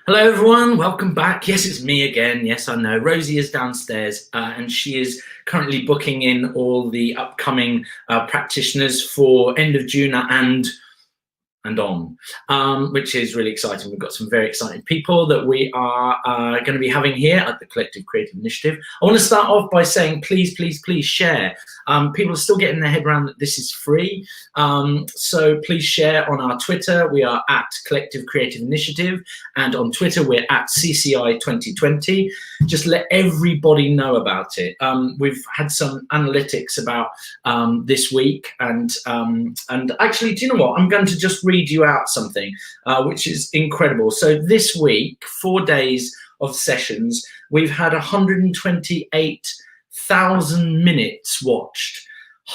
Hello everyone, welcome back. Yes, it's me again. Yes, I know. Rosie is downstairs and she is currently booking in all the upcoming practitioners for end of June and on, which is really exciting. We've got some very exciting people that we are going to be having here at the Collective Creative Initiative. I want to start off by saying please, please, please share. People are still getting their head around that this is free. So please share on our Twitter. We are at Collective Creative Initiative, and on Twitter we're at CCI 2020. Just let everybody know about it. We've had some analytics about this week, and actually, do you know what? I'm going to just read you out something which is incredible. So this week, 4 days of sessions, we've had 128,000 minutes watched.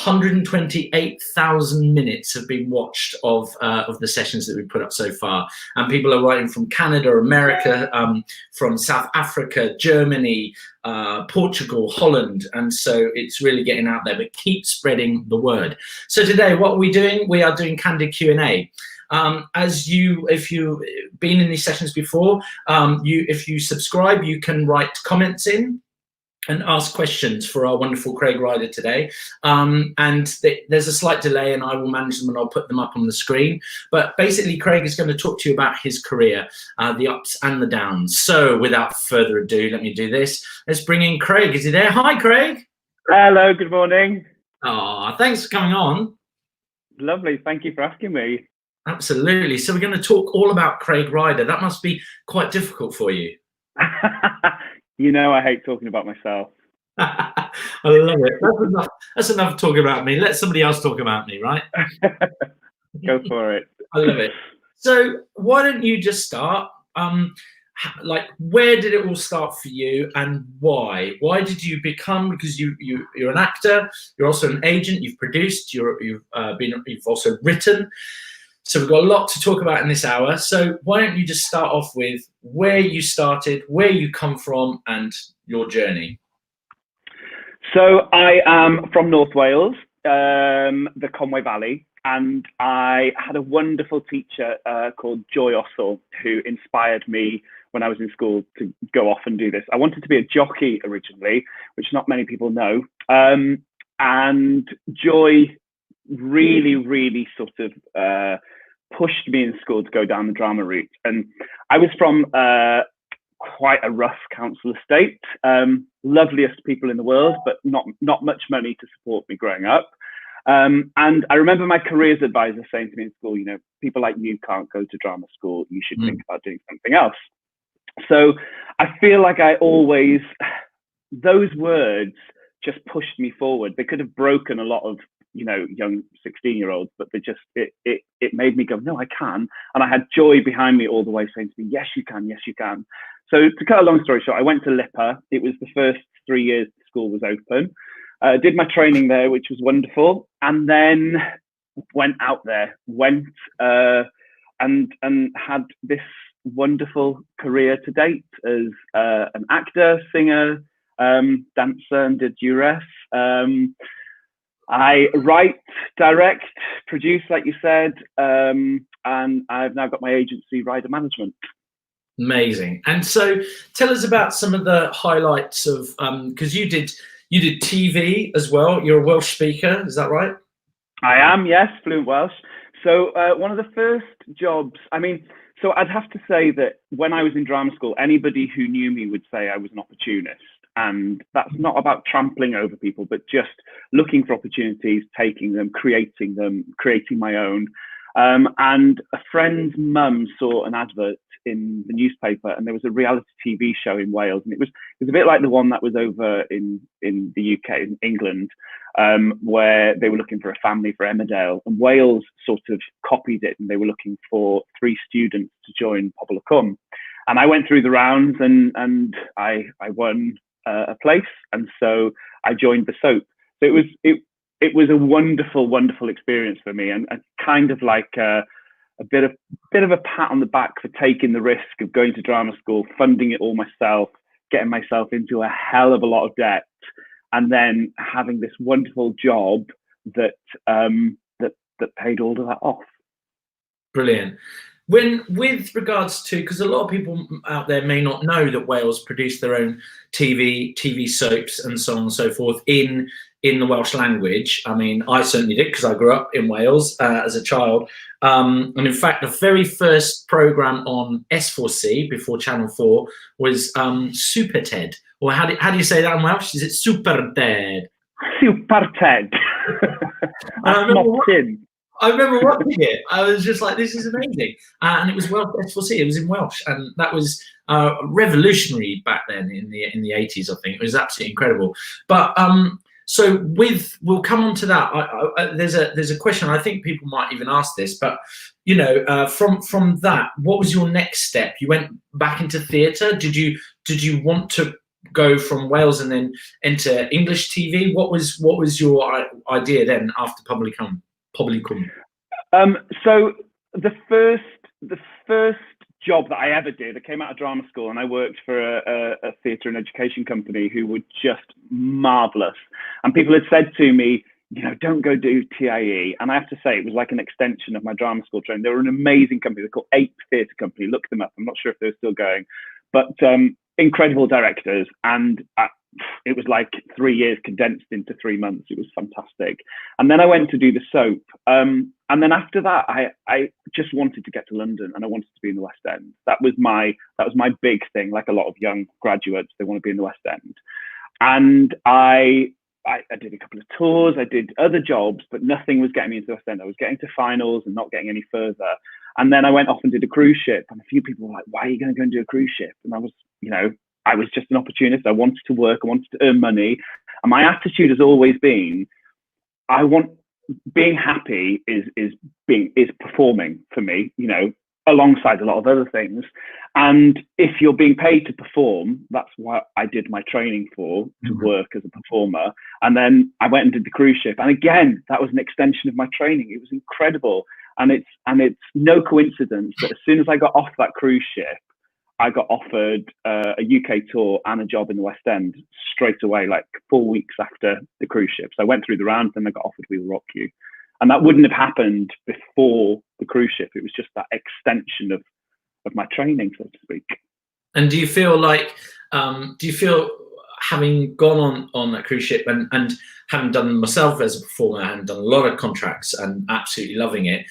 128,000 minutes have been watched of the sessions that we put up so far, and people are writing from Canada, America, from South Africa, Germany, Portugal, Holland, and so it's really getting out there. But keep spreading the word. So today, what are we doing? We are doing Candid Q&A. If you've been in these sessions before, if you subscribe, you can write comments in and ask questions for our wonderful Craig Ryder today. There's a slight delay, and I will manage them and I'll put them up on the screen. But basically, Craig is going to talk to you about his career, the ups and the downs. So without further ado, let me do this. Let's bring in Craig. Is he there? Hi, Craig. Hello, good morning. Oh, thanks for coming on. Lovely, thank you for asking me. Absolutely. So we're going to talk all about Craig Ryder. That must be quite difficult for you. You know I hate talking about myself. I love it. That's enough talking about me. Let somebody else talk about me, right? Go for it. I love it. So why don't you just start? Like, where did it all start for you, and why? Why did you become? Because you're an actor. You're also an agent. You've produced. You've also written. So we've got a lot to talk about in this hour. So why don't you just start off with where you started, where you come from, and your journey? So I am from North Wales, the Conway Valley, and I had a wonderful teacher called Joy Ossel who inspired me when I was in school to go off and do this. I wanted to be a jockey originally, which not many people know. And Joy really sort of pushed me in school to go down the drama route. And I was from quite a rough council estate, loveliest people in the world, but not much money to support me growing up. And I remember my careers advisor saying to me in school, you know, people like you can't go to drama school, you should think about doing something else. So I feel like those words just pushed me forward. They could have broken a lot of, you know, young 16-year-olds, but it made me go, no, I can. And I had Joy behind me all the way saying to me, yes, you can, yes, you can. So to cut a long story short, I went to LIPA. It was the first 3 years the school was open. Did my training there, which was wonderful. And then went out there, and had this wonderful career to date as an actor, singer, dancer, and did duress. I write, direct, produce, like you said, and I've now got my agency, Ryder Management. Amazing. And so tell us about some of the highlights of, because you did TV as well. You're a Welsh speaker, is that right? I am, yes, fluent Welsh. So one of the first jobs, so I'd have to say that when I was in drama school, anybody who knew me would say I was an opportunist. And that's not about trampling over people, but just looking for opportunities, taking them, creating my own. And a friend's mum saw an advert in the newspaper, and there was a reality TV show in Wales, and it was a bit like the one that was over in the UK, in England, where they were looking for a family for Emmerdale, and Wales sort of copied it, and they were looking for 3 students to join Pobl y Cwm. And I went through the rounds, and I won a place, and so I joined the soap. So it was a wonderful experience for me, and kind of like a bit of a pat on the back for taking the risk of going to drama school, funding it all myself, getting myself into a hell of a lot of debt, and then having this wonderful job that paid all of that off. Brilliant. With regards to, because a lot of people out there may not know that Wales produce their own TV soaps and so on and so forth in the Welsh language. I mean, I certainly did because I grew up in Wales as a child. And in fact, the very first program on S4C before Channel 4 was Super Ted. Or how do you say that in Welsh? Is it Super Ted? Super Ted. I remember watching it. I was just like, this is amazing. And it was Welsh S4C. It was in Welsh. And that was revolutionary back then in the 80s, I think. It was absolutely incredible. But so we'll come on to that. There's a question. I think people might even ask this, but you know, from that, what was your next step? You went back into theatre. Did you want to go from Wales and then enter English TV? What was your idea then after Publicum? So the first job that I ever did, I came out of drama school and I worked for a theatre and education company who were just marvelous. And people had said to me, you know, don't go do TIE. And I have to say, it was like an extension of my drama school training. They were an amazing company. They're called Ape Theatre Company. Look them up. I'm not sure if they're still going, but incredible directors. And it was like 3 years condensed into 3 months. It was fantastic. And then I went to do the soap. And then after that, I just wanted to get to London and I wanted to be in the West End. That was my big thing. Like a lot of young graduates, they want to be in the West End. And I did a couple of tours. I did other jobs, but nothing was getting me into the West End. I was getting to finals and not getting any further. And then I went off and did a cruise ship. And a few people were like, why are you going to go and do a cruise ship? And I was, you know, I was just an opportunist. I wanted to work. I wanted to earn money. And my attitude has always been, being happy is performing for me, you know, alongside a lot of other things. And if you're being paid to perform, that's what I did my training for, to work as a performer. And then I went and did the cruise ship. And again, that was an extension of my training. It was incredible. And it's no coincidence that as soon as I got off that cruise ship, I got offered a UK tour and a job in the West End straight away, like 4 weeks after the cruise ship. So I went through the round, then I got offered We Will Rock You. And that wouldn't have happened before the cruise ship. It was just that extension of my training, so to speak. And do you feel like, having gone on that cruise ship and having done myself as a performer and done a lot of contracts and absolutely loving it,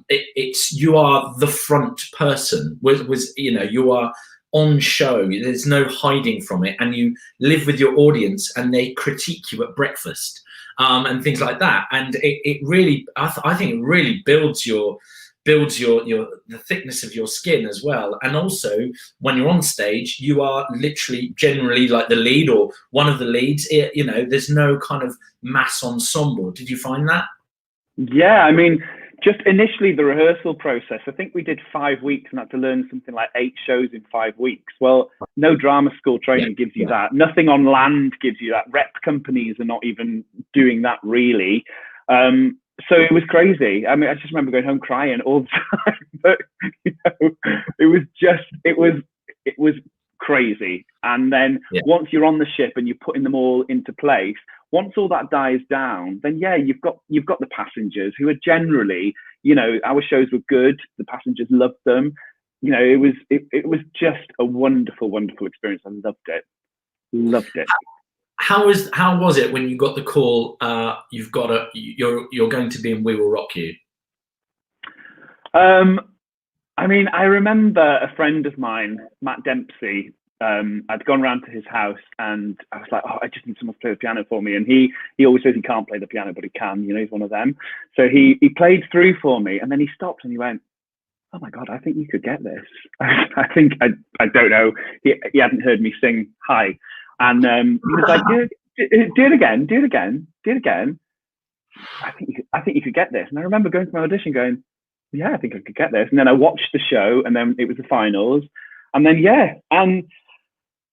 it's you are the front person. You know, you are on show. There's no hiding from it, and you live with your audience, and they critique you at breakfast and things like that. And it really, I think, it really builds the thickness of your skin as well. And also, when you're on stage, you are literally generally like the lead or one of the leads. You know, there's no kind of mass ensemble. Did you find that? Yeah, I mean, just initially the rehearsal process, I think we did 5 weeks and had to learn something like 8 shows in 5 weeks. Well, no drama school training gives you that. Nothing on land gives you that. Rep companies are not even doing that really. So it was crazy. I mean, I just remember going home crying all the time. But you know, it was crazy. And then once you're on the ship and you're putting them all into place, once all that dies down, then you've got the passengers who are generally, you know, our shows were good. The passengers loved them. You know, it was just a wonderful, wonderful experience. I loved it. How was it when you got the call? You're going to be in We Will Rock You. I mean, I remember a friend of mine, Matt Dempsey. I'd gone round to his house and I was like, oh, I just need someone to play the piano for me. And he always says he can't play the piano, but he can. You know, he's one of them. So he played through for me, and then he stopped and he went, oh my God, I think you could get this. I think I don't know. He hadn't heard me sing high. And he was like, do it again. I think you could get this. And I remember going to my audition going, yeah, I think I could get this. And then I watched the show, and then it was the finals. And then, and,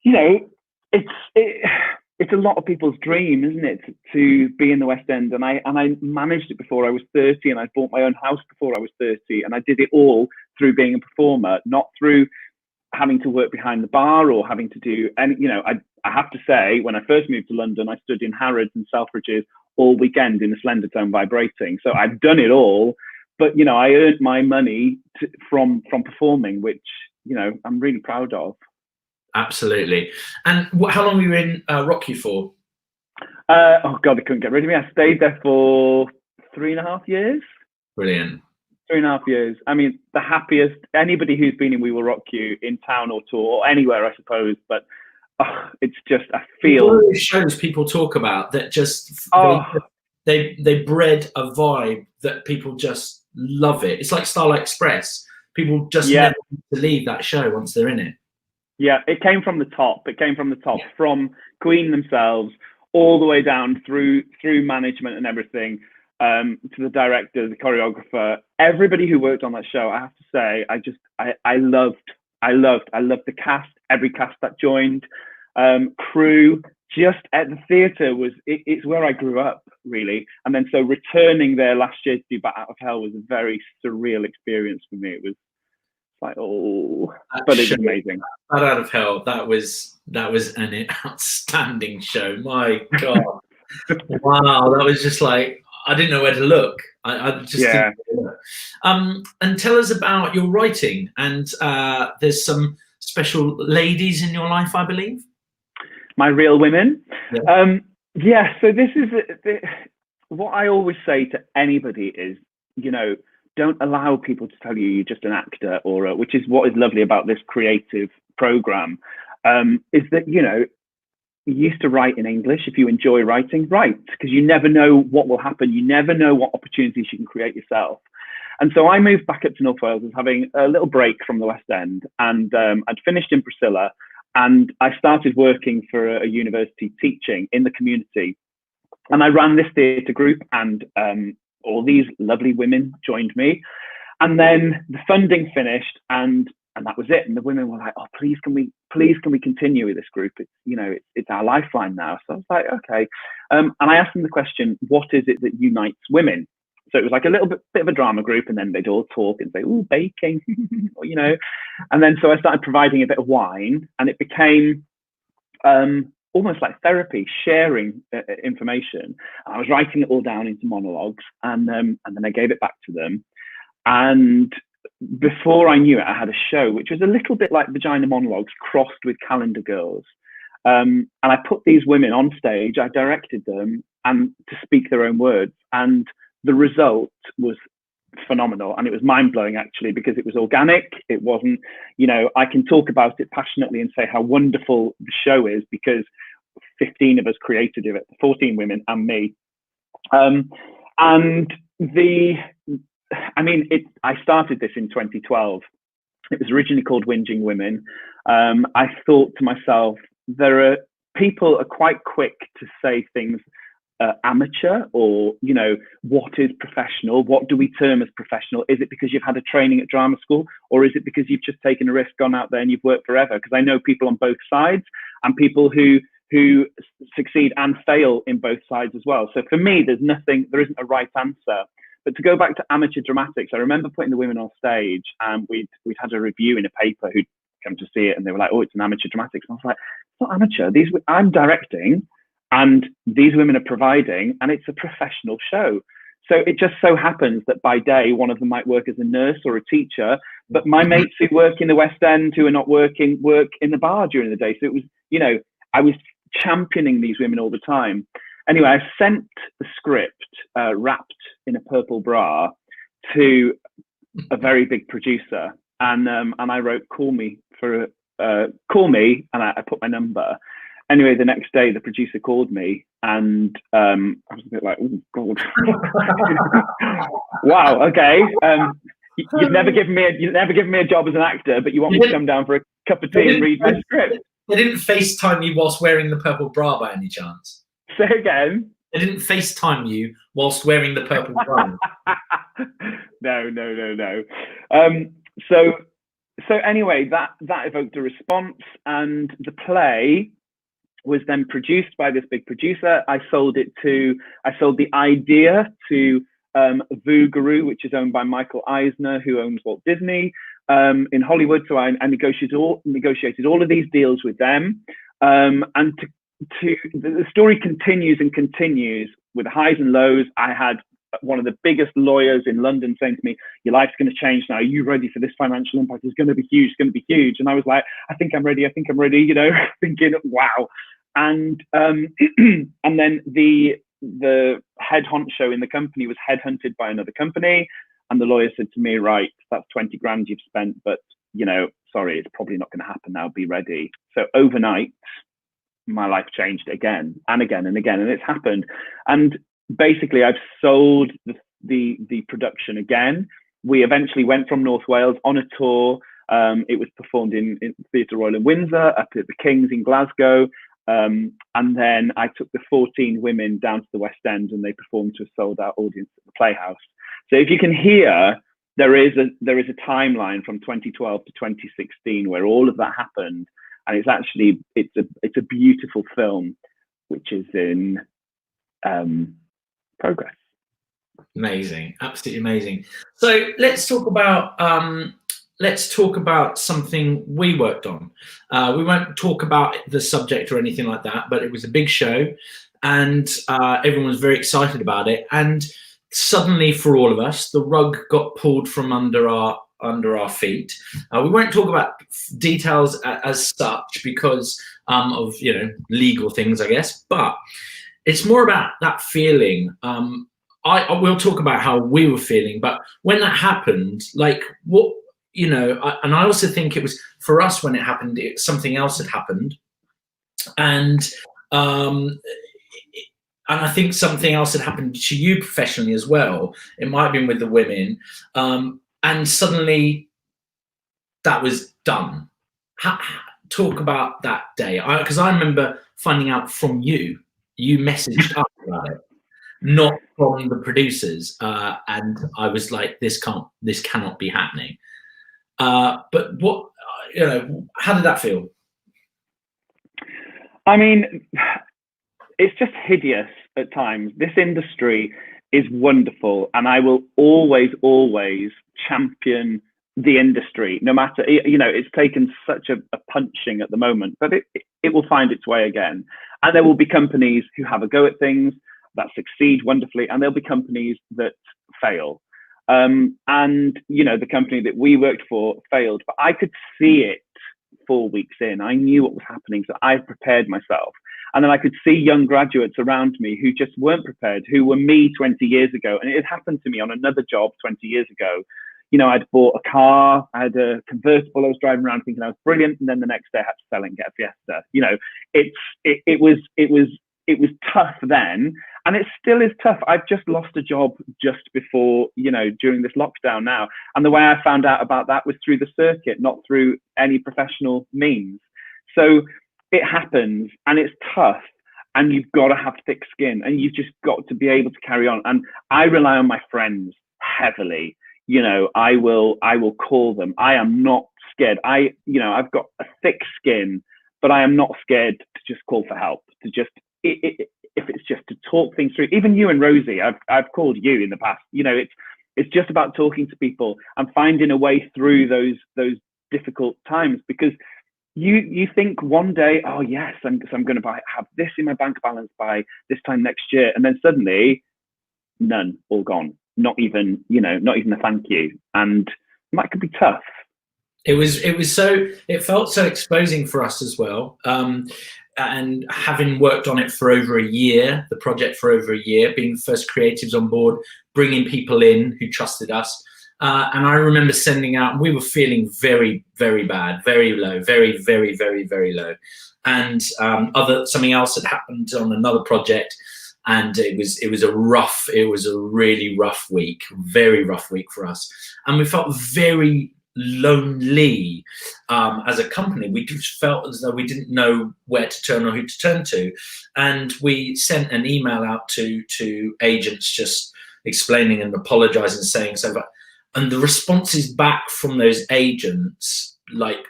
you know, it's a lot of people's dream, isn't it, to be in the West End. And I managed it before I was 30, and I bought my own house before I was 30. And I did it all through being a performer, not through having to work behind the bar or having to do any, you know, I have to say, when I first moved to London, I stood in Harrods and Selfridges all weekend in a Slender Tone vibrating. So I've done it all, but you know, I earned my money from performing, which, you know, I'm really proud of. Absolutely. And how long were you in Rocky for? Oh God, they couldn't get rid of me. I stayed there for 3.5 years. Brilliant. 3.5 years. I mean, the happiest, anybody who's been in We Will Rock You in town or tour or anywhere, I suppose, but it's just, I feel. One of those shows people talk about that just, they bred a vibe that people just love it. It's like Starlight Express. People just never need to leave that show once they're in it. Yeah, it came from the top. It came from the top, from Queen themselves all the way down through management and everything, to the director, the choreographer, everybody who worked on that show. I have to say, I loved the cast, every cast that joined, crew. Just at the theatre it's where I grew up, really. And then so returning there last year to do Bat Out of Hell was a very surreal experience for me. It was like, but it was amazing. Bat Out of Hell, that was an outstanding show. My God. Wow, that was just like, I didn't know where to look. I just didn't know. And tell us about your writing. And there's some special ladies in your life, I believe. My real women. Yeah. So this is what I always say to anybody is, you know, don't allow people to tell you you're just an actor, or which is what is lovely about this creative program, is that, you know, you used to write in English. If you enjoy writing, write, because you never know what will happen. You never know what opportunities you can create yourself. And so I moved back up to North Wales, was having a little break from the West End, and I'd finished in Priscilla, and I started working for a university teaching in the community. And I ran this theatre group, and all these lovely women joined me. And then the funding finished, and that was it. And the women were like, "Oh, please can we continue with this group? It's, you know, it's our lifeline now." So I was like, okay. And I asked them the question, what is it that unites women? So it was like a little bit of a drama group, and then they'd all talk and say, "Oh, baking," you know. And then so I started providing a bit of wine, and it became almost like therapy, sharing information. I was writing it all down into monologues, and then I gave it back to them. And before I knew it, I had a show which was a little bit like Vagina Monologues crossed with Calendar Girls. And I put these women on stage, I directed them and to speak their own words. And the result was phenomenal. And it was mind blowing, actually, because it was organic. It wasn't, you know, I can talk about it passionately and say how wonderful the show is because 15 of us created it, 14 women and me. I started this in 2012. It was originally called Whinging Women. I thought to myself, people are quite quick to say things amateur, or, you know, what is professional? What do we term as professional? Is it because you've had a training at drama school, or is it because you've just taken a risk, gone out there and you've worked forever? Because I know people on both sides, and people who succeed and fail in both sides as well. So for me, there isn't a right answer. But to go back to amateur dramatics, I remember putting the women on stage, and we'd had a review in a paper who'd come to see it, and they were like, "Oh, it's an amateur dramatics." And I was like, "It's not amateur. I'm directing, and these women are providing, and it's a professional show." So it just so happens that by day, one of them might work as a nurse or a teacher, but my mates who work in the West End, who are not working, work in the bar during the day. So it was, you know, I was championing these women all the time. Anyway, I sent the script wrapped in a purple bra to a very big producer, and I wrote, call me, and I put my number. Anyway, the next day the producer called me, and I was a bit like, "Oh God, wow, okay. You've never given me a job as an actor, but you want me to come down for a cup of tea and read my script." They didn't FaceTime you whilst wearing the purple bra by any chance? Say again? They didn't FaceTime you whilst wearing the purple bra? No. So anyway, that evoked a response, and the play was then produced by this big producer. I sold the idea to Voogaroo, which is owned by Michael Eisner, who owns Walt Disney in Hollywood. So I negotiated all of these deals with them, and the story continues and continues with highs and lows. I had one of the biggest lawyers in London saying to me, your life's going to change now. Are you ready for this financial impact? It's going to be huge. It's going to be huge. And I was like, I think I'm ready. I think I'm ready, you know, thinking, wow. And and then the head honcho in the company was headhunted by another company. And the lawyer said to me, right, that's 20 grand you've spent, but, you know, sorry, it's probably not going to happen now. Be ready. So overnight, my life changed again and again and again. And it's happened. And basically, I've sold the production again. We eventually went from North Wales on a tour. It was performed in Theatre Royal in Windsor, up at the King's in Glasgow. And then I took the 14 women down to the West End and they performed to a sold out audience at the Playhouse. So if you can hear, there is a timeline from 2012 to 2016 where all of that happened. And it's actually, it's a beautiful film, which is in progress. Amazing, absolutely amazing. So let's talk about something we worked on. We won't talk about the subject or anything like that, but it was a big show, and everyone was very excited about it. And suddenly, for all of us, the rug got pulled from under our feet. We won't talk about details as such because of legal things, I guess, but it's more about that feeling. I will talk about how we were feeling, but when that happened, like what, and I also think it was for us when it happened, something else had happened. And I think something else had happened to you professionally as well. It might have been with the women. And suddenly that was done. Talk about that day. Because I remember finding out from you messaged up about it, not from the producers. And I was like, this cannot be happening. But what, how did that feel? I mean, it's just hideous at times. This industry is wonderful, and I will always, always champion the industry, no matter, it's taken such a punching at the moment, but it will find its way again. And there will be companies who have a go at things that succeed wonderfully, and there'll be companies that fail. And, the company that we worked for failed, but I could see it 4 weeks in. I knew what was happening, so I prepared myself. And then I could see young graduates around me who just weren't prepared, who were me 20 years ago. And it had happened to me on another job 20 years ago. I'd bought a car, I had a convertible, I was driving around thinking I was brilliant. And then the next day I had to sell it and get a Fiesta. It was tough then. And it still is tough. I've just lost a job just before, during this lockdown now. And the way I found out about that was through the circuit, not through any professional means. So it happens and it's tough, and you've got to have thick skin, and you've just got to be able to carry on. And I rely on my friends heavily. I will call them. I am not scared. I've got a thick skin, but I am not scared to just call for help, to just, if it's just to talk things through. Even you and Rosie, I've called you in the past. It's just about talking to people and finding a way through those difficult times, because you think one day, oh yes, I'm going to have this in my bank balance by this time next year, and then suddenly none, all gone. Not even a thank you, and that could be tough. It felt so exposing for us as well. And having worked on it for over a year, the project for over a year, being the first creatives on board, bringing people in who trusted us. And I remember sending out, we were feeling very, very bad, very low, very, very, very, very low. And something else had happened on another project, and it was a really rough week, very rough week for us. And we felt very lonely as a company. We just felt as though we didn't know where to turn or who to turn to. And we sent an email out to agents just explaining and apologizing, saying so. And the responses back from those agents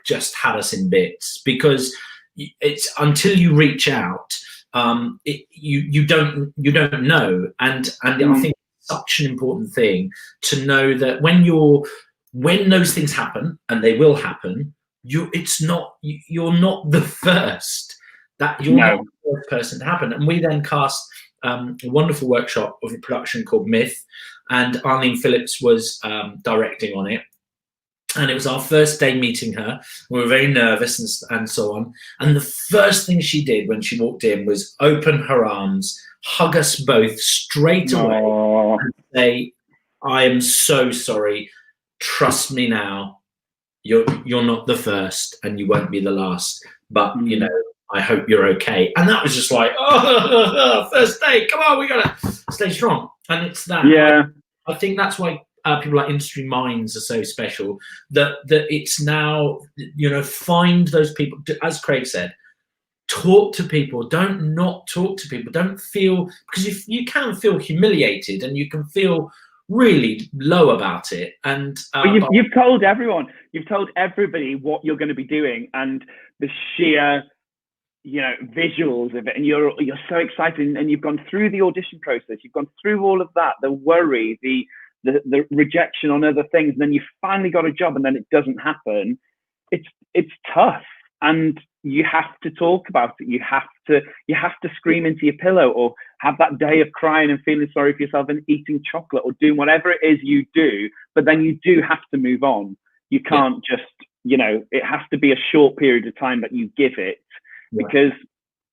just had us in bits, because it's until you reach out, you don't know. And I think it's such an important thing to know that when those things happen, and they will happen, you're not the first. That you're not the first person to happen. And we then cast a wonderful workshop of a production called Myth, and Arlene Phillips was directing on it. And it was our first day meeting her. We were very nervous and so on. And the first thing she did when she walked in was open her arms, hug us both straight away, and say, "I am so sorry. Trust me now. You're not the first, and you won't be the last. But you know, I hope you're okay." And that was just like, oh, first day. Come on, we gotta stay strong. And it's that. Yeah. I think that's why people like Industry Minds are so special. That it's now, you know, find those people. As Craig said, talk to people. Don't not talk to people. Don't feel, because you can feel humiliated and you can feel really low about it. And you've told everyone, you've told everybody what you're going to be doing, and the sheer, you know, visuals of it, and you're so excited, and you've gone through the audition process, you've gone through all of that, the worry, the rejection on other things, and then you finally got a job and then it doesn't happen. It's tough, and you have to talk about it. You have to scream into your pillow, or have that day of crying and feeling sorry for yourself and eating chocolate or doing whatever it is you do, but then you do have to move on. You can't just, you know, it has to be a short period of time that you give it, because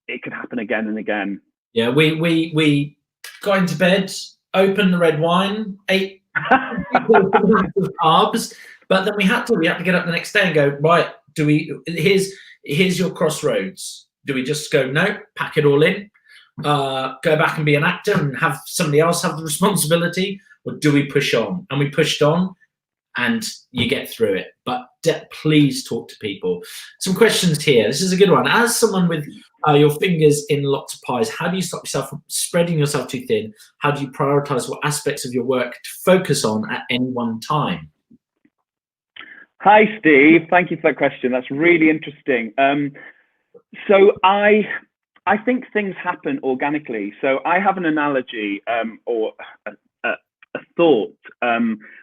it could happen again and again. Yeah, we got into bed, opened the red wine, ate carbs, but then we had to get up the next day and go, right, here's your crossroads. Do we just go, no, pack it all in, go back and be an actor and have somebody else have the responsibility, or do we push on? And we pushed on, and you get through it. But please talk to people. Some questions here. This is a good one. As someone with your fingers in lots of pies, how do you stop yourself from spreading yourself too thin? How do you prioritize what aspects of your work to focus on at any one time? Hi, Steve. Thank you for that question. That's really interesting. So I think things happen organically. So I have an analogy, or a thought,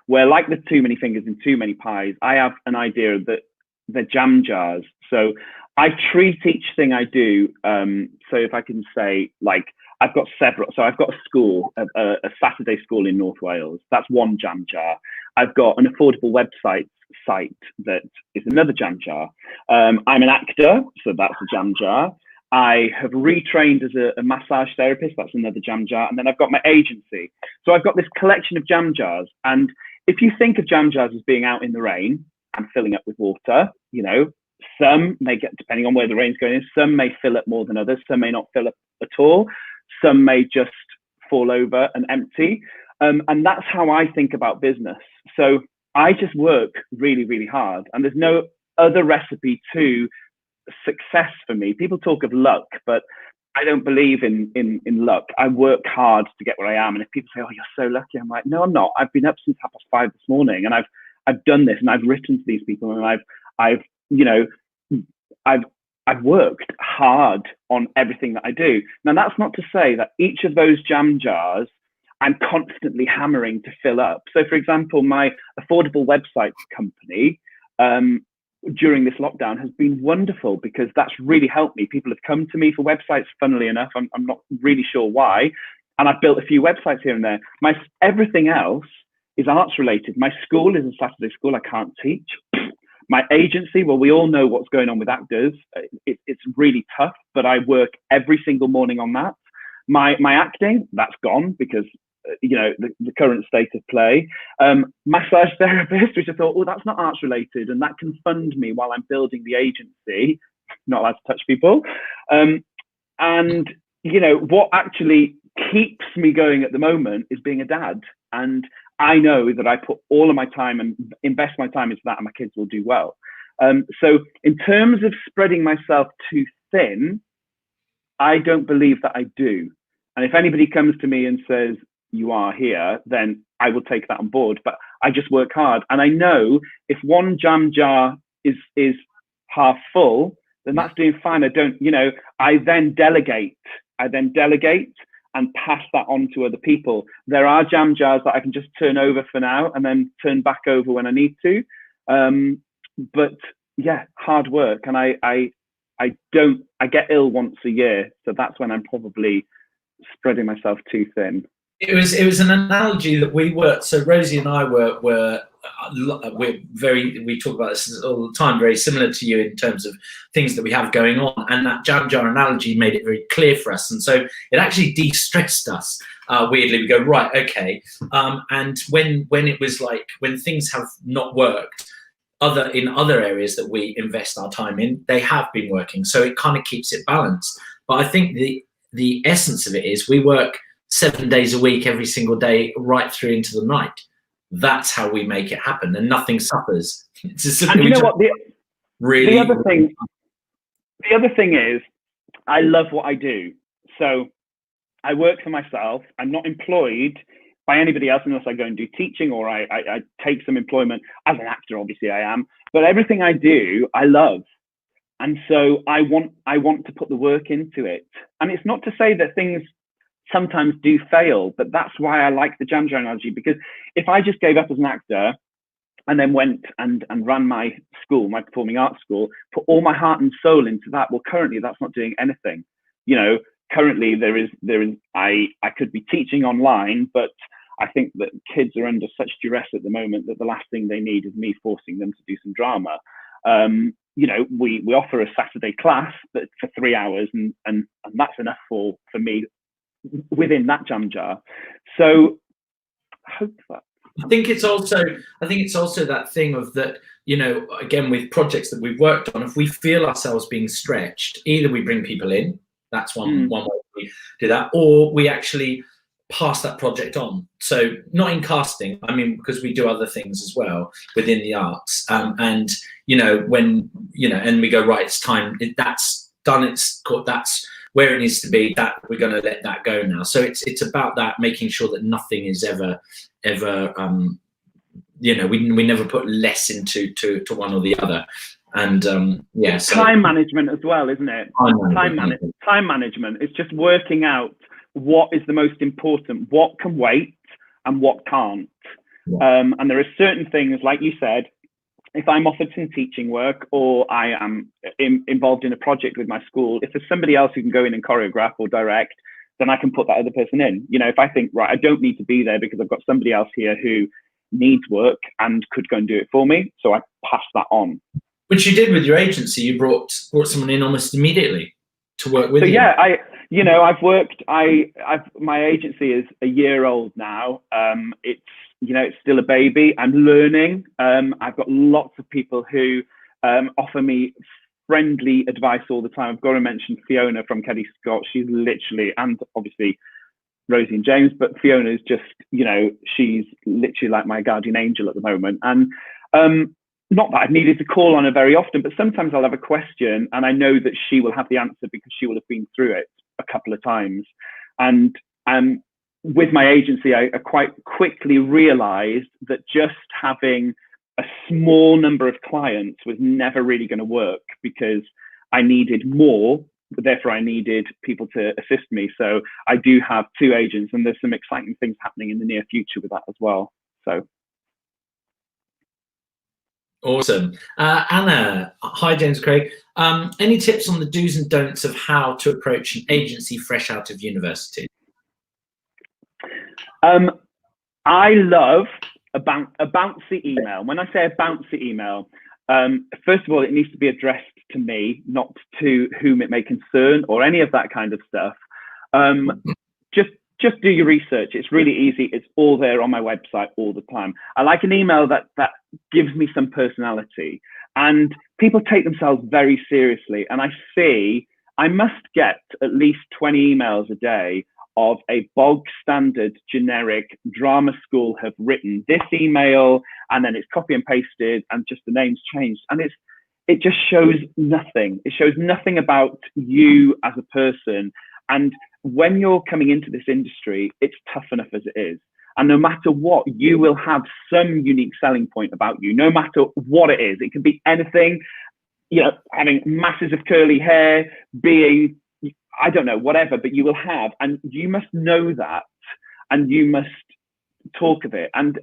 where, like the too many fingers in too many pies, I have an idea that they're jam jars. So I treat each thing I do, so if I can say, like, I've got several. So I've got a school, a Saturday school in North Wales. That's one jam jar. I've got an affordable website site that is another jam jar. I'm an actor, so that's a jam jar. I have retrained as a massage therapist. That's another jam jar. And then I've got my agency. So I've got this collection of jam jars. And if you think of jam jars as being out in the rain and filling up with water, you know, some may get, depending on where the rain's going in, some may fill up more than others. Some may not fill up at all. Some may just fall over and empty. And that's how I think about business. So I just work really, really hard. And there's no other recipe to success for me. People talk of luck, but I don't believe in luck. I work hard to get where I am. And if people say, "Oh, you're so lucky," I'm like, no, I'm not. I've been up since 5:30 this morning, and I've done this, and I've written to these people, and I've worked hard on everything that I do. Now, that's not to say that each of those jam jars I'm constantly hammering to fill up. So, for example, my affordable website company, during this lockdown, has been wonderful, because that's really helped me. People have come to me for websites, funnily enough. I'm not really sure why. And I've built a few websites here and there. Everything else is arts related. My school is a Saturday school. I can't teach. My agency, well, we all know what's going on with actors. It's really tough, but I work every single morning on that. My acting, that's gone, because you know, the current state of play. Massage therapist, which I thought, oh, that's not arts related, and that can fund me while I'm building the agency. Not allowed to touch people. And you know, what actually keeps me going at the moment is being a dad. And I know that I put all of my time and invest my time into that, and my kids will do well. So in terms of spreading myself too thin, I don't believe that I do. And if anybody comes to me and says, "You are here," then I will take that on board. But I just work hard. And I know if one jam jar is half full, then that's doing fine. I then delegate and pass that on to other people. There are jam jars that I can just turn over for now and then turn back over when I need to. But yeah, hard work. And I get ill once a year. So that's when I'm probably spreading myself too thin? It was an analogy that we were. So Rosie and I we're we talk about this all the time, very similar to you in terms of things that we have going on, and that jam jar analogy made it very clear for us, and so it actually de-stressed us. Weirdly, we go, right, okay, and when it was like, when things have not worked in other areas that we invest our time in, they have been working, so it kind of keeps it balanced. But I think the essence of it is we work 7 days a week, every single day, right through into the night. That's how we make it happen, and nothing suffers. It's just, and you know what? The other thing is, I love what I do. So I work for myself. I'm not employed by anybody else unless I go and do teaching, or I take some employment as an actor. Obviously, I am. But everything I do, I love. And so I want to put the work into it. And it's not to say that things sometimes do fail, but that's why I like the jam jar analogy, because if I just gave up as an actor and then went and ran my school, my performing arts school, put all my heart and soul into that, well, currently that's not doing anything. You know, currently I could be teaching online, but I think that kids are under such duress at the moment that the last thing they need is me forcing them to do some drama. You know, we offer a Saturday class for 3 hours, and that's enough for me within that jam jar. So I hope that. I think it's also that thing of that, you know, again, with projects that we've worked on, if we feel ourselves being stretched, either we bring people in, that's one way we do that, or we actually pass that project on. So not in casting, I mean, because we do other things as well within the arts, and you know, when, you know, and we go, right, it's time, that's done, that's where it needs to be, that we're going to let that go now. So it's about that, making sure that nothing is ever you know, we never put less into to one or the other. And yeah, so time management as well, isn't it? Time management. It's just working out what is the most important, what can wait and what can't. Yeah. And there are certain things, like you said, if I'm offered some teaching work, or I am involved in a project with my school, if there's somebody else who can go in and choreograph or direct, then I can put that other person in. You know, if I think, right, I don't need to be there because I've got somebody else here who needs work and could go and do it for me, so I pass that on. Which you did with your agency. You brought someone in almost immediately to work with you. So yeah, you know, my agency is a year old now. It's, you know, it's still a baby. I'm learning. I've got lots of people who offer me friendly advice all the time. I've got to mention Fiona from Keddy Scott. She's literally, and obviously Rosie and James, but Fiona is just, you know, she's literally like my guardian angel at the moment. And not that I've needed to call on her very often, but sometimes I'll have a question and I know that she will have the answer because she will have been through it a couple of times. And with my agency, I quite quickly realized that just having a small number of clients was never really going to work, because I needed more, therefore I needed people to assist me. So I do have 2 agents, and there's some exciting things happening in the near future with that as well. So awesome. Anna, hi James Craig. Any tips on the do's and don'ts of how to approach an agency fresh out of university? I love a bouncy email. When I say a bouncy email, first of all, it needs to be addressed to me, not to whom it may concern or any of that kind of stuff. Just do your research. It's really easy. It's all there on my website all the time. I like an email that gives me some personality, and people take themselves very seriously. And I must get at least 20 emails a day of a bog standard generic drama school have written this email, and then it's copy and pasted and just the name's changed. And it just shows nothing. It shows nothing about you as a person. And when you're coming into this industry, it's tough enough as it is. And no matter what, you will have some unique selling point about you, no matter what it is. It can be anything, you know, having masses of curly hair, being, I don't know, whatever, but you will have, and you must know that, and you must talk of it. And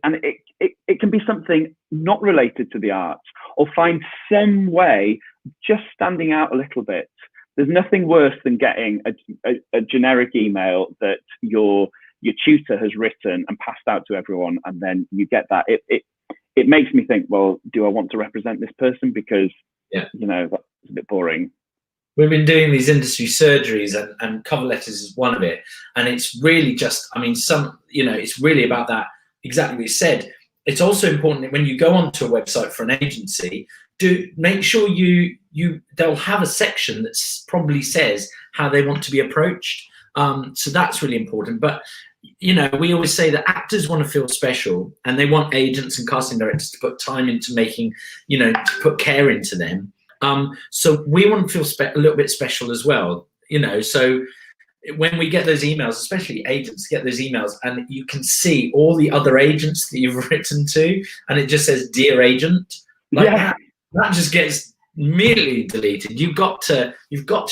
it can be something not related to the arts, or find some way just standing out a little bit There's nothing worse than getting a generic email that your tutor has written and passed out to everyone, and then you get that. It makes me think, well, do I want to represent this person? Because that's a bit boring. We've been doing these industry surgeries, and cover letters is one of it. And it's really just, I mean, it's really about that, exactly what you said. It's also important that when you go onto a website for an agency, do make sure they'll have a section that probably says how they want to be approached. So that's really important. But, we always say that actors want to feel special, and they want agents and casting directors to put time into making, to put care into them. So we want to feel a little bit special as well, so when we get those emails, especially agents get those emails, and you can see all the other agents that you've written to, and it just says, "Dear agent," that just gets immediately deleted. You've got to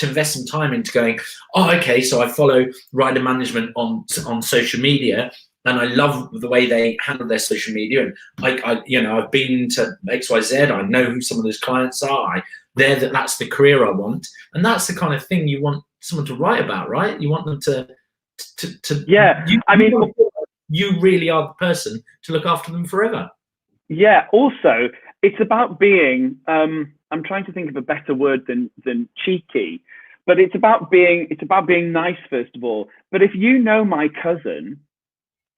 invest some time into going, oh, okay, so I follow Ryder Management on social media, and I love the way they handle their social media. And I've been to XYZ. I know who some of those clients are. That's the career I want, and that's the kind of thing you want someone to write about, right? You want them to you really are the person to look after them forever. Yeah. Also, it's about being. I'm trying to think of a better word than cheeky, but it's about being nice first of all. But if you know my cousin,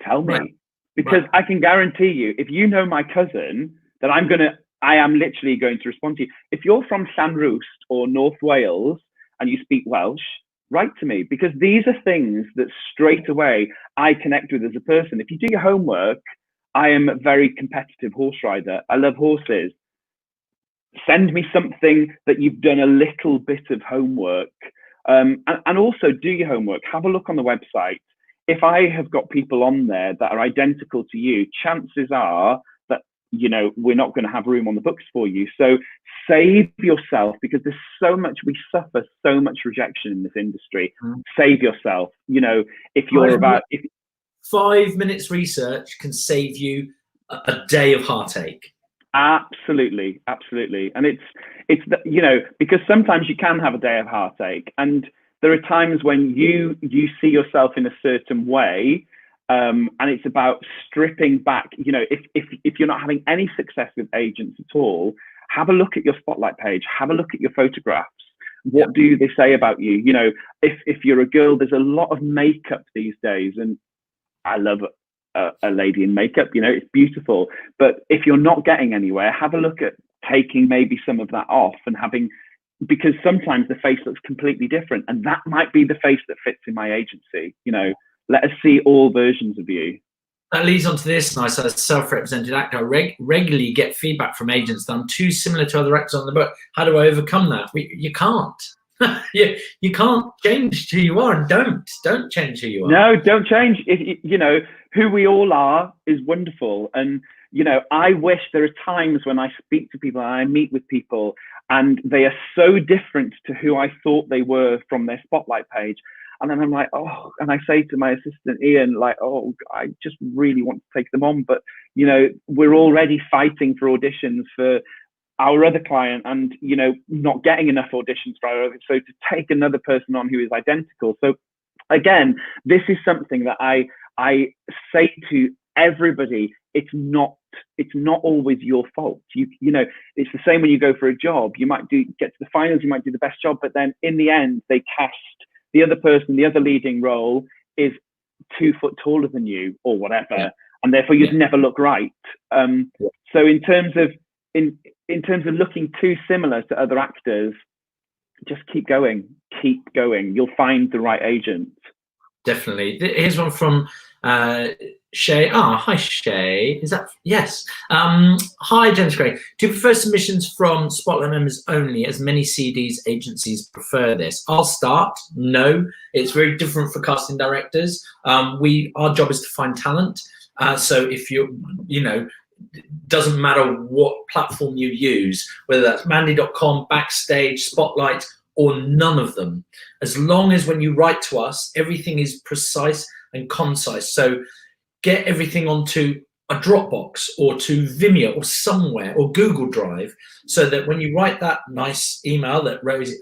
tell me, because I can guarantee you, if you know my cousin, that I am literally going to respond to you. If you're from Llanrwst or North Wales and you speak Welsh, write to me, because these are things that straight away I connect with as a person. If you do your homework, I am a very competitive horse rider. I love horses. Send me something that you've done a little bit of homework, and also do your homework. Have a look on the website. If I have got people on there that are identical to you, chances are that, we're not going to have room on the books for you. So save yourself, because we suffer so much rejection in this industry. Save yourself. If you're 5 minutes research can save you a day of heartache. Absolutely. And it's because sometimes you can have a day of heartache, and there are times when you see yourself in a certain way, and it's about stripping back. If you're not having any success with agents at all, have a look at your spotlight page, have a look at your photographs. What do they say about you? If you're a girl, there's a lot of makeup these days, and I love a lady in makeup, it's beautiful. But if you're not getting anywhere, have a look at taking maybe some of that off and because sometimes the face looks completely different, and that might be the face that fits in my agency. Let us see all versions of you. That leads on to this. As a self-represented actor, I regularly get feedback from agents that I'm too similar to other actors on the book. How do I overcome that? You can't. you can't change who you are, and don't change who you are. No, don't change. Who we all are is wonderful. And I wish there are times when I speak to people and I meet with people, and they are so different to who I thought they were from their spotlight page. And then I'm like, oh, and I say to my assistant Ian, like, oh, I just really want to take them on, but we're already fighting for auditions for our other client, and not getting enough auditions for our other. So to take another person on who is identical. So again, this is something that I say to everybody. It's not always your fault. It's the same when you go for a job. You might get to the finals, you might do the best job, but then in the end they cast the other person, the other leading role is 2 foot taller than you or whatever, and therefore you'd never look right. So in terms of looking too similar to other actors, just keep going. You'll find the right agent. Definitely. Here's one from Shay. Hi Shay. Is that yes? Hi James Gray. Do you prefer submissions from Spotlight members only, as many CDs agencies prefer this? I'll start. No, it's very different for casting directors. Our job is to find talent. So if doesn't matter what platform you use, whether that's Mandy.com, Backstage, Spotlight, or none of them. As long as when you write to us, everything is precise and concise. So get everything onto a Dropbox or to Vimeo or somewhere, or Google Drive, so that when you write that nice email that Rosie,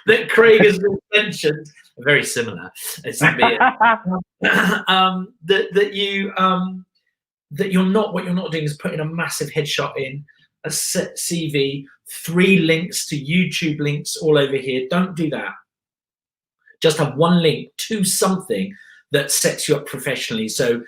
that Craig has mentioned, very similar. It's not me. That you're not, what you're not doing is putting a massive headshot in, a CV, 3 links to YouTube links all over here. Don't do that. Just have 1 link to something that sets you up professionally. So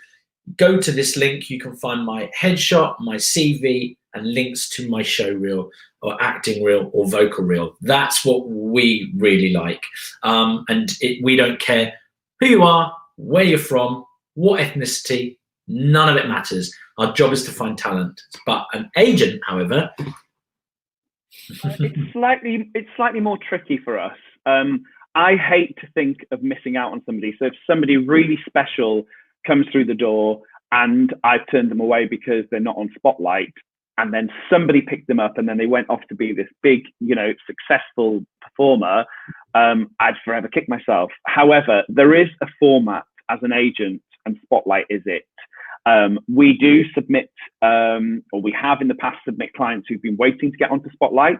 go to this link, you can find my headshot, my CV, and links to my show reel or acting reel or vocal reel. That's what we really like. We don't care who you are, where you're from, what ethnicity, none of it matters. Our job is to find talent. But an agent, however, it's slightly more tricky for us. I hate to think of missing out on somebody. So if somebody really special comes through the door and I've turned them away because they're not on Spotlight, and then somebody picked them up and then they went off to be this big, successful performer, I'd forever kick myself. However, there is a format as an agent, and Spotlight is it. We do submit, or we have in the past submit clients who've been waiting to get onto Spotlight.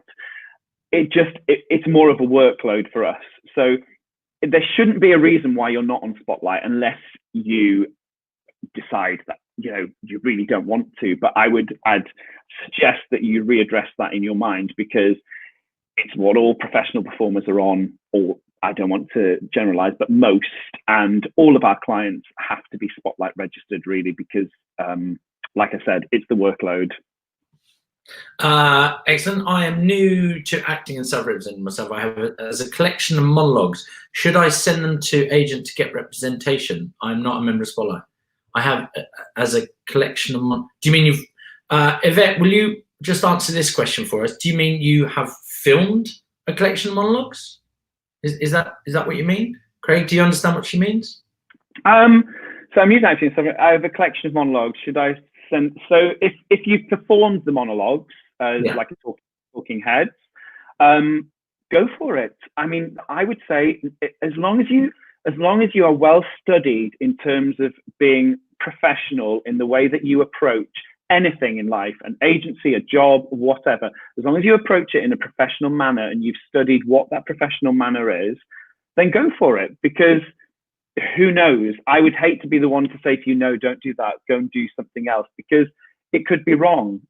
It's more of a workload for us. So there shouldn't be a reason why you're not on Spotlight unless you decide that you really don't want to. But I'd suggest that you readdress that in your mind, because it's what all professional performers are on, or I don't want to generalize, but most, and all of our clients have to be Spotlight registered, really, because like I said, it's the workload. Excellent. I am new to acting and self-representing myself. I have as a collection of monologues. Should I send them to agent to get representation? I'm not a member of Spotlight. I have as a collection of do you mean you've Yvette, will you just answer this question for us? Do you mean you have filmed a collection of monologues? Is that what you mean? Craig, do you understand what she means? So I'm using acting, so I have a collection of monologues. Should I send? So if you've performed the monologues like a talking heads, go for it. I mean, I would say as long as you are well studied in terms of being professional in the way that you approach anything in life, an agency, a job, whatever, as long as you approach it in a professional manner and you've studied what that professional manner is, then go for it. Because who knows? I would hate to be the one to say to you, no, don't do that, go and do something else, because it could be wrong.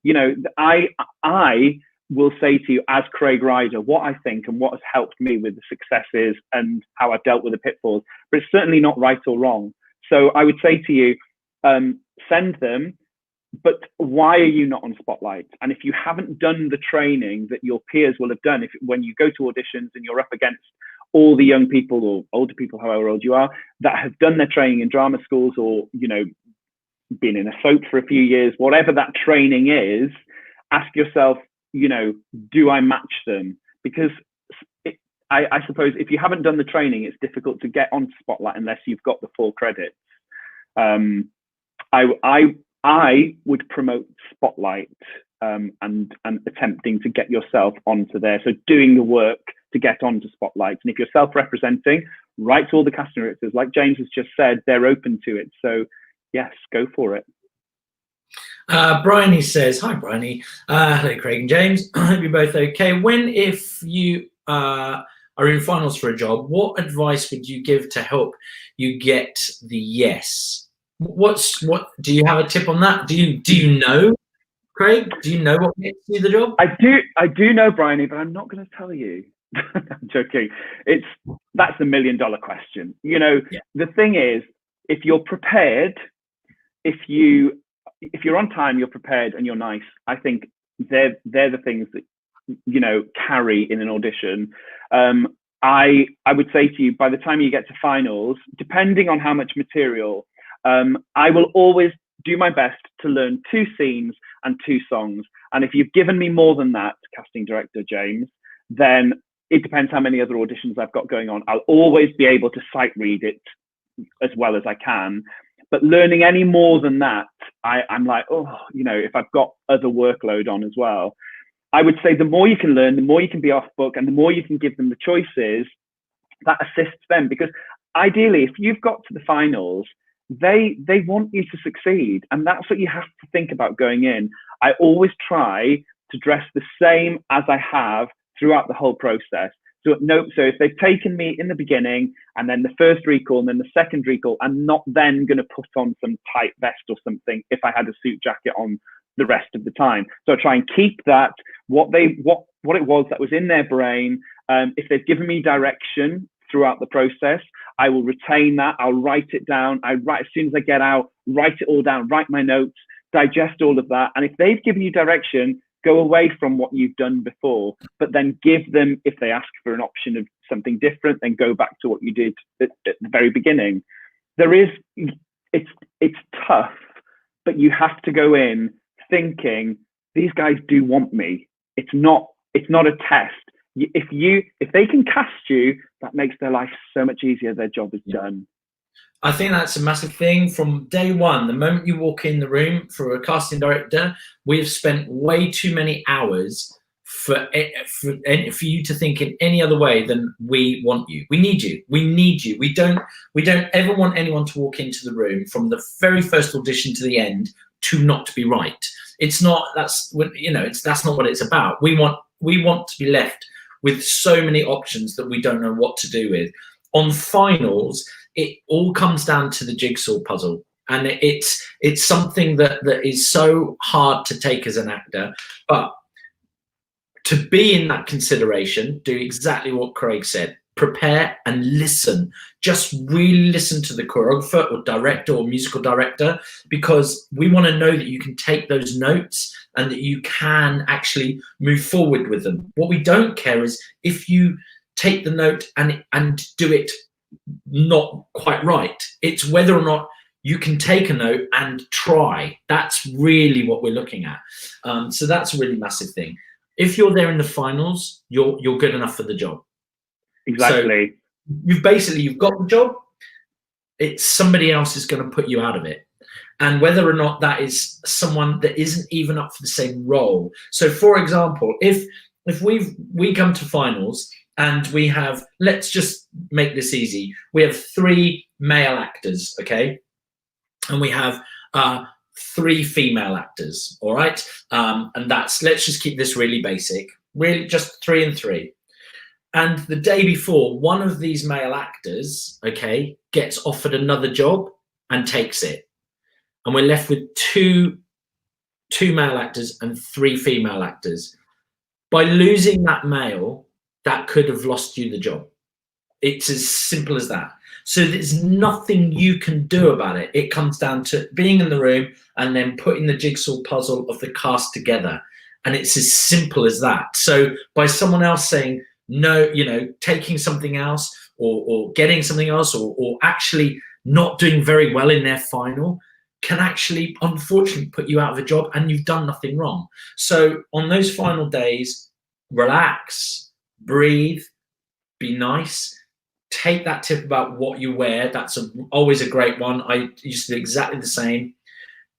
I will say to you as Craig Ryder what I think and what has helped me with the successes and how I've dealt with the pitfalls, but it's certainly not right or wrong. So I would say to you, send them, but why are you not on Spotlight? And if you haven't done the training that your peers will have done, when you go to auditions and you're up against all the young people or older people, however old you are, that have done their training in drama schools or, been in a soap for a few years, whatever that training is, ask yourself, do I match them? Because I suppose if you haven't done the training, it's difficult to get onto Spotlight unless you've got the 4 credits. I would promote Spotlight and attempting to get yourself onto there. So doing the work to get onto Spotlight. And if you're self-representing, write to all the casting directors. Like James has just said, they're open to it. So yes, go for it. Bryony says, hi Bryony. Hello Craig and James. I hope you're both okay. If you are in finals for a job, what advice would you give to help you get the yes? What do you have a tip on that? Do you know, Craig? Do you know what gets you the job? I do know, Bryony, but I'm not going to tell you. I'm joking. That's the $1 million question. The thing is, if you're prepared, if you're on time, you're prepared, and you're nice, I think they're the things that carry in an audition. I would say to you, by the time you get to finals, depending on how much material, I will always do my best to learn 2 scenes and 2 songs. And if you've given me more than that, casting director James, then it depends how many other auditions I've got going on. I'll always be able to sight read it as well as I can. But learning any more than that, I'm like, if I've got other workload on as well. I would say the more you can learn, the more you can be off book, and the more you can give them the choices, that assists them. Because ideally, if you've got to the finals, they want you to succeed. And that's what you have to think about going in. I always try to dress the same as I have throughout the whole process. So no, so if they've taken me in the beginning and then the first recall and then the second recall, I'm not then going to put on some tight vest or something if I had a suit jacket on the rest of the time. So I try and keep that what it was that was in their brain. If they've given me direction throughout the process, I will retain that. I'll write it down. I write as soon as I get out, write it all down, write my notes, digest all of that. And if they've given you direction, go away from what you've done before, but then give them, if they ask for an option of something different, then go back to what you did at the very beginning. It's tough, but you have to go in thinking these guys do want me. It's not a test. If they can cast you, that makes their life so much easier. Their job is done. I think that's a massive thing from day one. The moment you walk in the room for a casting director, we've spent way too many hours for you to think in any other way than we want you. We need you. We need you. We don't ever want anyone to walk into the room from the very first audition to the end to not be right. It's not. That's not what it's about. We want to be left with so many options that we don't know what to do with. On finals, it all comes down to the jigsaw puzzle, and it's something that is so hard to take as an actor, but to be in that consideration, do exactly what Craig said. Prepare and listen. Just really listen to the choreographer or director or musical director, because we want to know that you can take those notes and that you can actually move forward with them. What we don't care is if you take the note and do it not quite right. It's whether or not you can take a note and try. That's really what we're looking at. So that's a really massive thing. If you're there in the finals, you're good enough for the job. Exactly. So you've got the job. It's somebody else is going to put you out of it. And whether or not that is someone that isn't even up for the same role. So for example, if we come to finals and we have, let's just make this easy. We have 3 male actors, okay? And we have 3 female actors, all right? And let's just keep this really basic, really just 3 and 3. And the day before, one of these male actors, okay, gets offered another job and takes it. And we're left with two male actors and 3 female actors. By losing that male, that could have lost you the job. It's as simple as that. So there's nothing you can do about it. It comes down to being in the room and then putting the jigsaw puzzle of the cast together. And it's as simple as that. So by someone else saying no, taking something else or getting something else or actually not doing very well in their final can actually, unfortunately, put you out of a job and you've done nothing wrong. So on those final days, relax, breathe, be nice. Take that tip about what you wear. That's always a great one. I used to do exactly the same.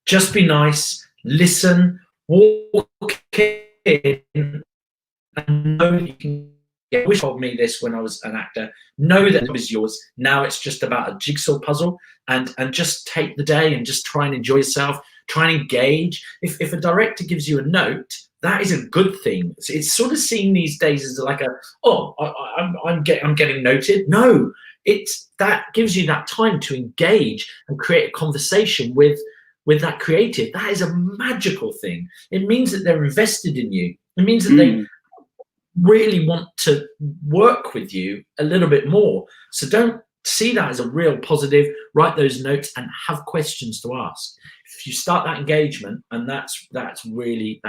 Just be nice, listen, walk in, and know that you can get. Wish told me this when I was an actor. Know that it was yours. Now it's just about a jigsaw puzzle, and just take the day and just try and enjoy yourself. Try and engage. If a director gives you a note, that is a good thing. It's sort of seen these days as like I'm getting noted. No, that gives you that time to engage and create a conversation with that creative. That is a magical thing. It means that they're invested in you. It means that they really want to work with you a little bit more. So don't see that as a real positive. Write those notes and have questions to ask. If you start that engagement, and that's really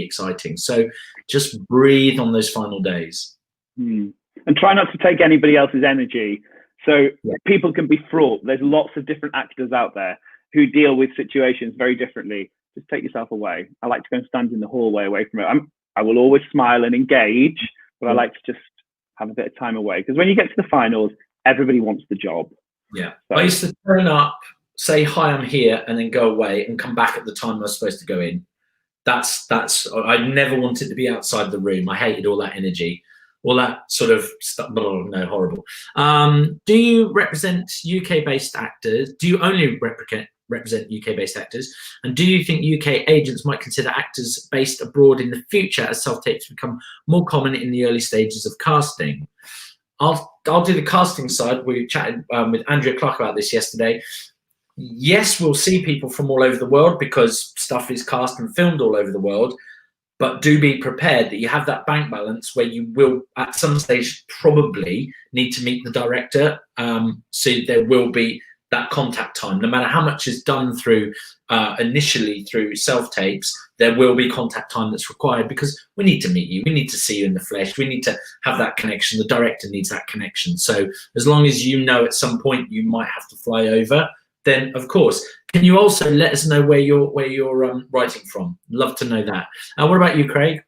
exciting. So just breathe on those final days. And try not to take anybody else's energy. So people can be fraught. There's lots of different actors out there who deal with situations very differently. Just take yourself away. I like to go and stand in the hallway away from it. I will always smile and engage, but I like to just have a bit of time away, because when you get to the finals, everybody wants the job. Yeah. So I used to turn up, say, hi, I'm here, and then go away and come back at the time I was supposed to go in. I never wanted to be outside the room. I hated all that energy, all that sort of stuff. No, horrible. Do you represent UK-based actors? Do you only represent UK-based actors? And do you think UK agents might consider actors based abroad in the future as self-tapes become more common in the early stages of casting? I'll do the casting side. We chatted with Andrea Clark about this yesterday. Yes, we'll see people from all over the world because stuff is cast and filmed all over the world. But do be prepared that you have that bank balance where you will, at some stage, probably need to meet the director. So there will be that contact time. No matter how much is done through initially through self-tapes, there will be contact time that's required because we need to meet you. We need to see you in the flesh. We need to have that connection. The director needs that connection. So as long as you know at some point you might have to fly over, then of course. Can you also let us know where you're writing from? Love to know that. What about you, Craig?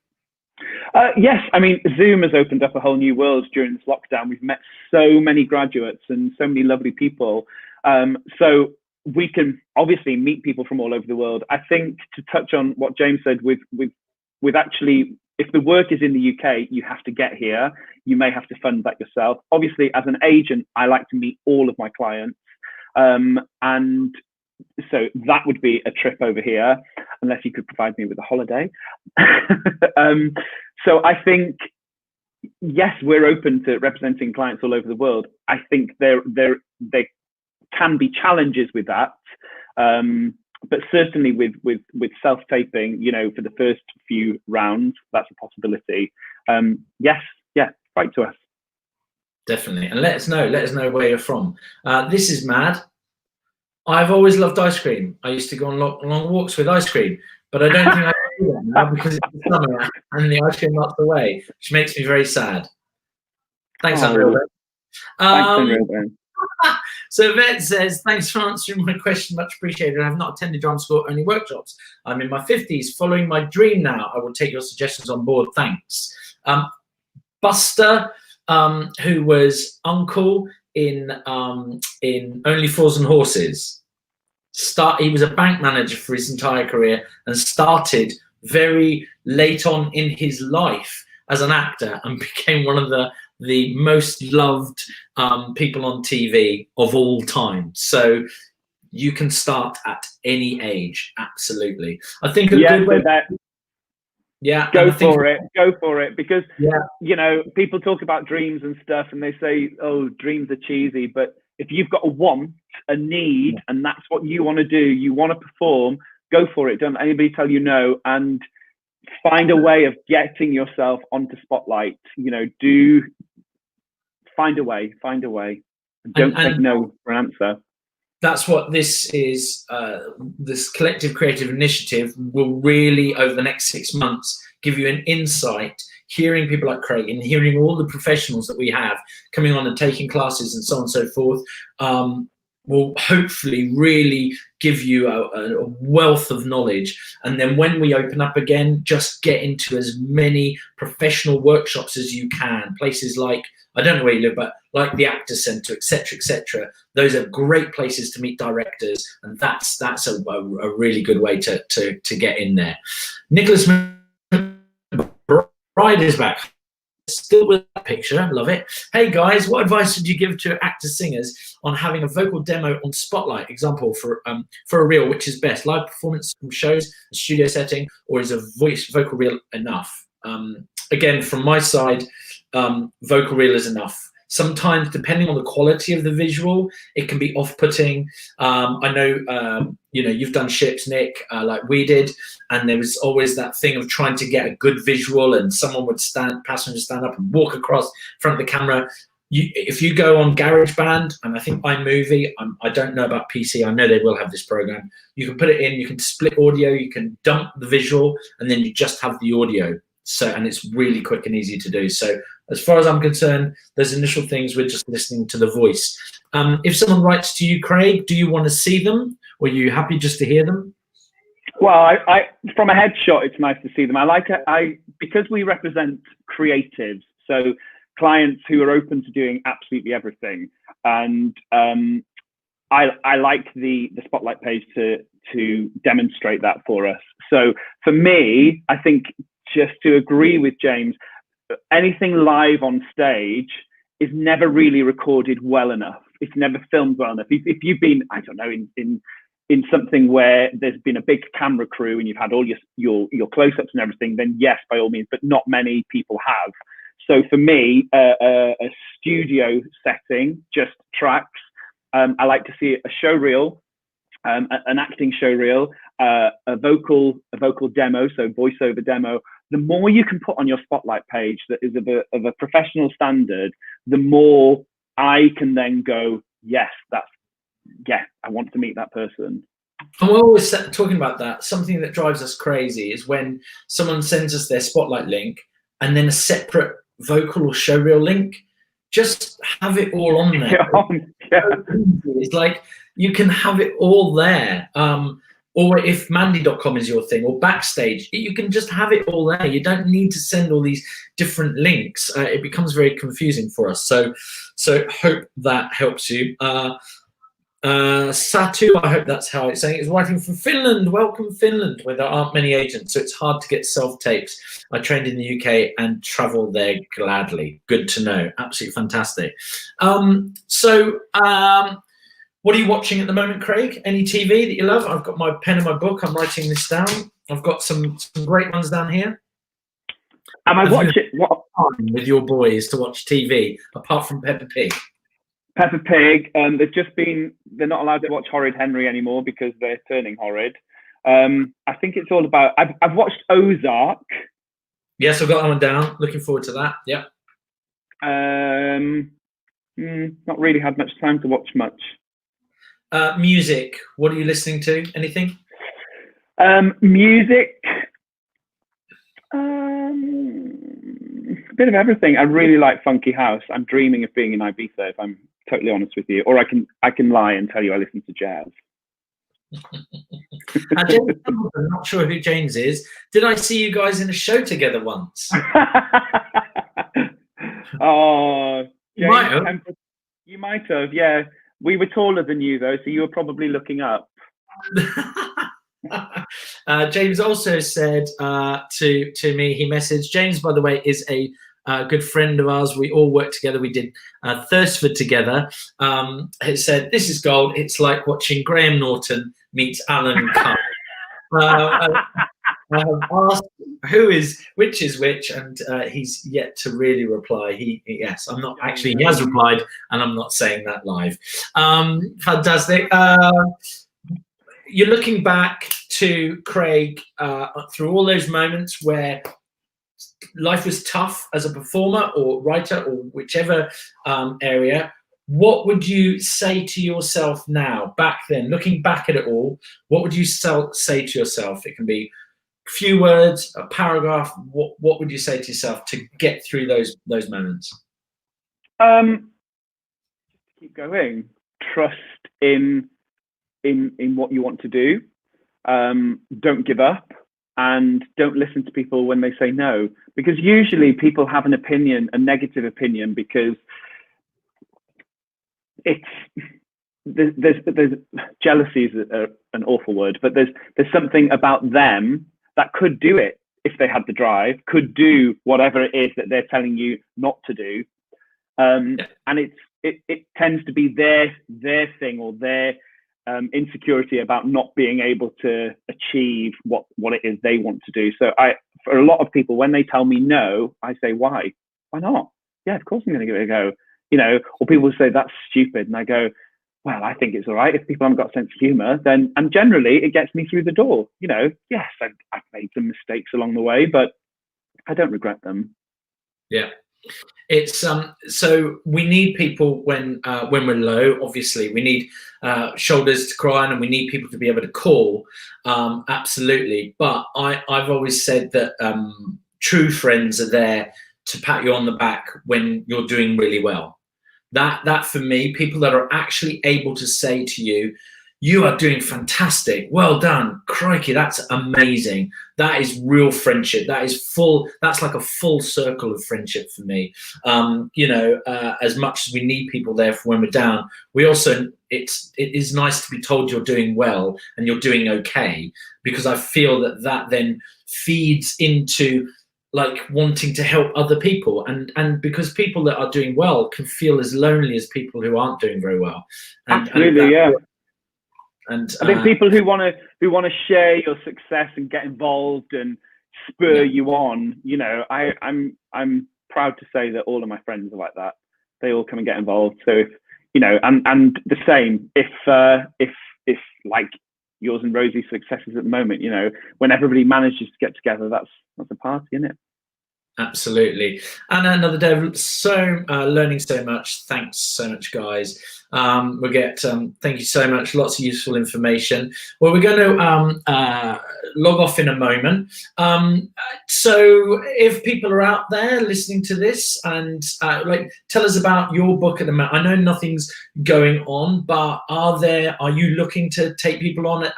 Yes, I mean, Zoom has opened up a whole new world during this lockdown. We've met so many graduates and so many lovely people. So we can obviously meet people from all over the world. I think to touch on what James said with actually, if the work is in the UK, you have to get here. You may have to fund that yourself. Obviously, as an agent, I like to meet all of my clients. And so that would be a trip over here, unless you could provide me with a holiday. So I think, yes, we're open to representing clients all over the world. I think there can be challenges with that, but certainly with self-taping, you know, for the first few rounds, that's a possibility. Yes, yeah, write to us. Definitely, and let us know where you're from. This is mad. I've always loved ice cream. I used to go on long walks with ice cream, but I don't think I can do that now because it's summer and the ice cream melts away, which makes me very sad. Thanks, Andrea. So Vet says, thanks for answering my question, much appreciated. I have not attended drama school, only workshops. I'm in my 50s, following my dream now. I will take your suggestions on board, thanks. Buster, who was Uncle in Only Fools and Horses. He was a bank manager for his entire career and started very late on in his life as an actor and became one of the most loved people on TV of all time. So you can start at any age, absolutely. I think good way. Yeah, go for it, because you know, people talk about dreams and stuff and they say, oh, dreams are cheesy, but if you've got a want, a need, and that's what you want to do, you want to perform, go for it. Don't let anybody tell you no, and find a way of getting yourself onto spotlight. You know, find a way, and don't take no for an answer. That's what this is. This collective creative initiative will really, over the next 6 months, give you an insight, hearing people like Craig and hearing all the professionals that we have coming on and taking classes and so on and so forth, will hopefully really give you a wealth of knowledge. And then when we open up again, just get into as many professional workshops as you can. Places like, I don't know where you live, but like the Actors Centre, etc., etc. Those are great places to meet directors, and that's a really good way to get in there. Nicholas Bride is back. Still with that picture, love it. Hey guys, what advice would you give to actors singers on having a vocal demo on Spotlight? Example for a reel, which is best, live performance from shows, a studio setting, or is a vocal reel enough? Again, from my side, vocal reel is enough. Sometimes, depending on the quality of the visual, it can be off-putting. I know, you know, you've done ships, Nick, like we did, and there was always that thing of trying to get a good visual, and someone would passenger stand up and walk across in front of the camera. If you go on GarageBand, and I think iMovie, I don't know about PC, I know they will have this program. You can put it in, you can split audio, you can dump the visual, and then you just have the audio. So, and it's really quick and easy to do. So as far as I'm concerned, those initial things, we're just listening to the voice. If someone writes to you, Craig, do you want to see them, or are you happy just to hear them? Well, I from a headshot, it's nice to see them. I like it. Because we represent creatives, so clients who are open to doing absolutely everything, and I like the Spotlight page to demonstrate that for us. So for me, I think, just to agree with James, anything live on stage is never really recorded well enough. It's never filmed well enough. If you've been, I don't know, in in something where there's been a big camera crew and you've had all your close-ups and everything, then yes, by all means, but not many people have. So for me, a studio setting, just tracks. I like to see a show reel, an acting show reel, a vocal demo, so voiceover demo. The more you can put on your spotlight page that is of a professional standard, the more I can then go, yes, I want to meet that person. And we're always talking about that. Something that drives us crazy is when someone sends us their spotlight link and then a separate vocal or showreel link. Just have it all on there. Yeah. It's like you can have it all there. Or if Mandy.com is your thing, or Backstage, you can just have it all there. You don't need to send all these different links. It becomes very confusing for us. So hope that helps you. Satu, I hope that's how it's saying it, is writing from Finland. Welcome, Finland, where there aren't many agents, so it's hard to get self-tapes. I trained in the UK and travel there gladly. Good to know. Absolutely fantastic. What are you watching at the moment, Craig? Any TV that you love? I've got my pen and my book. I'm writing this down. I've got some great ones down here. Am I watching what with your boys to watch TV apart from Peppa Pig? Peppa Pig. They're not allowed to watch Horrid Henry anymore because they're turning horrid. I think it's all about. I've watched Ozark. Yes, I've got that one down. Looking forward to that. Yep. Not really had much time to watch much. Music. What are you listening to? Anything? Music. A bit of everything. I really like funky house. I'm dreaming of being in Ibiza, if I'm totally honest with you. Or I can lie and tell you I listen to jazz. James, I'm not sure who James is. Did I see you guys in a show together once? Oh, James, you might have. Yeah. We were taller than you, though, so you were probably looking up. James also said to me, he messaged, James, by the way, is a good friend of ours. We all worked together. We did Thursford together. It said, this is gold. It's like watching Graham Norton meets Alan Carr. I have asked which is which, and he's yet to really reply. Yes, I'm not actually. He has replied, and I'm not saying that live. Fantastic. You're looking back to Craig through all those moments where life was tough as a performer or writer or whichever area. What would you say to yourself now, back then, looking back at it all? What would you say to yourself? It can be a few words, a paragraph. What would you say to yourself to get through those moments? Keep going. Trust in what you want to do. Don't give up, and don't listen to people when they say no, because usually people have an opinion, a negative opinion, because there's jealousy is an awful word, but there's something about them that could do it if they had the drive, could do whatever it is that they're telling you not to do, and it tends to be their thing, or their insecurity about not being able to achieve what it is they want to do. So for a lot of people, when they tell me no, I say, why not? Yeah, of course I'm going to give it a go. Or people say that's stupid, and I go, well, I think it's all right. If people haven't got a sense of humor, then, and generally it gets me through the door. Yes, I've made some mistakes along the way, but I don't regret them. Yeah. It's so we need people when we're low. Obviously, we need shoulders to cry on, and we need people to be able to call. Absolutely, but I've always said that true friends are there to pat you on the back when you're doing really well. That for me, people that are actually able to say to you, you are doing fantastic, well done, crikey, that's amazing. That is real friendship. That's like a full circle of friendship for me. As much as we need people there for when we're down, we also, it is nice to be told you're doing well and you're doing okay, because I feel that then feeds into like wanting to help other people, and because people that are doing well can feel as lonely as people who aren't doing very well. Absolutely, yeah. And I think people who want to share your success and get involved and spur you on, you know, I'm proud to say that all of my friends are like that. They all come and get involved. So if, you know, and the same, if like yours and Rosie's successes at the moment, you know, when everybody manages to get together, that's a party, isn't it? Absolutely. And another day of learning so much. Thanks so much, guys. We'll get thank you so much, lots of useful information. Well, we're going to log off in a moment. So if people are out there listening to this and like, tell us about your book at the moment. I know nothing's going on, but are you looking to take people on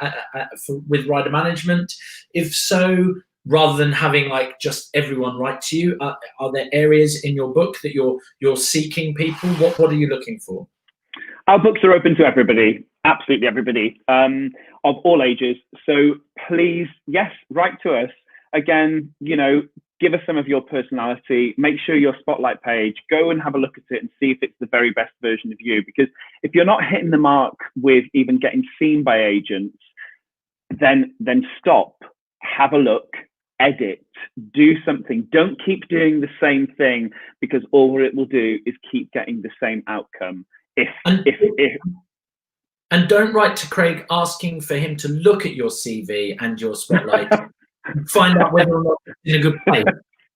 with Ryder Management? If so, rather than having like just everyone write to you, are there areas in your book that you're seeking people? What are you looking for? Our books are open to everybody, absolutely everybody, of all ages. So please, yes, write to us. Again, you know, give us some of your personality. Make sure your spotlight page, go and have a look at it and see if it's the very best version of you. Because if you're not hitting the mark with even getting seen by agents, then stop, have a look, edit, do something. Don't keep doing the same thing, because all it will do is keep getting the same outcome. And don't write to Craig asking for him to look at your CV and your spotlight and find out whether or not it's in a good place.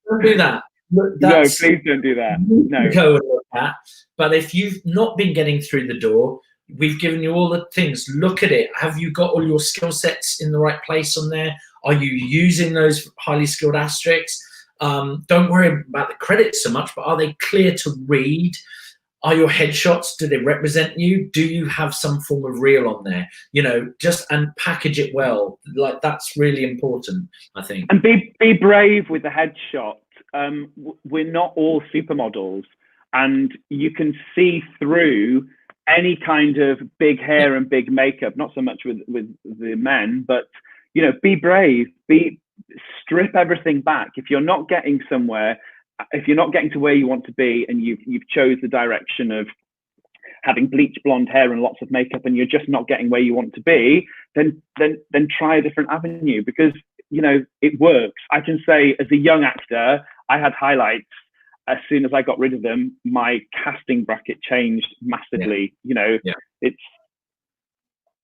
Don't do that. No, please don't do that. No. Go and look at. But if you've not been getting through the door, we've given you all the things. Look at it. Have you got all your skill sets in the right place on there? Are you using those highly skilled asterisks? Don't worry about the credits so much, but are they clear to read? Are your headshots, do they represent you? Do you have some form of reel on there? You know, and package it well. Like, that's really important, I think. And be brave with the headshot. We're not all supermodels, and you can see through any kind of big hair and big makeup. Not so much with the men, but you know, be brave. Strip everything back. If you're not getting somewhere, if you're not getting to where you want to be, and you've chose the direction of having bleached blonde hair and lots of makeup, and you're just not getting where you want to be, then try a different avenue, because you know it works. I can say, as a young actor, I had highlights. As soon as I got rid of them, my casting bracket changed massively. You know,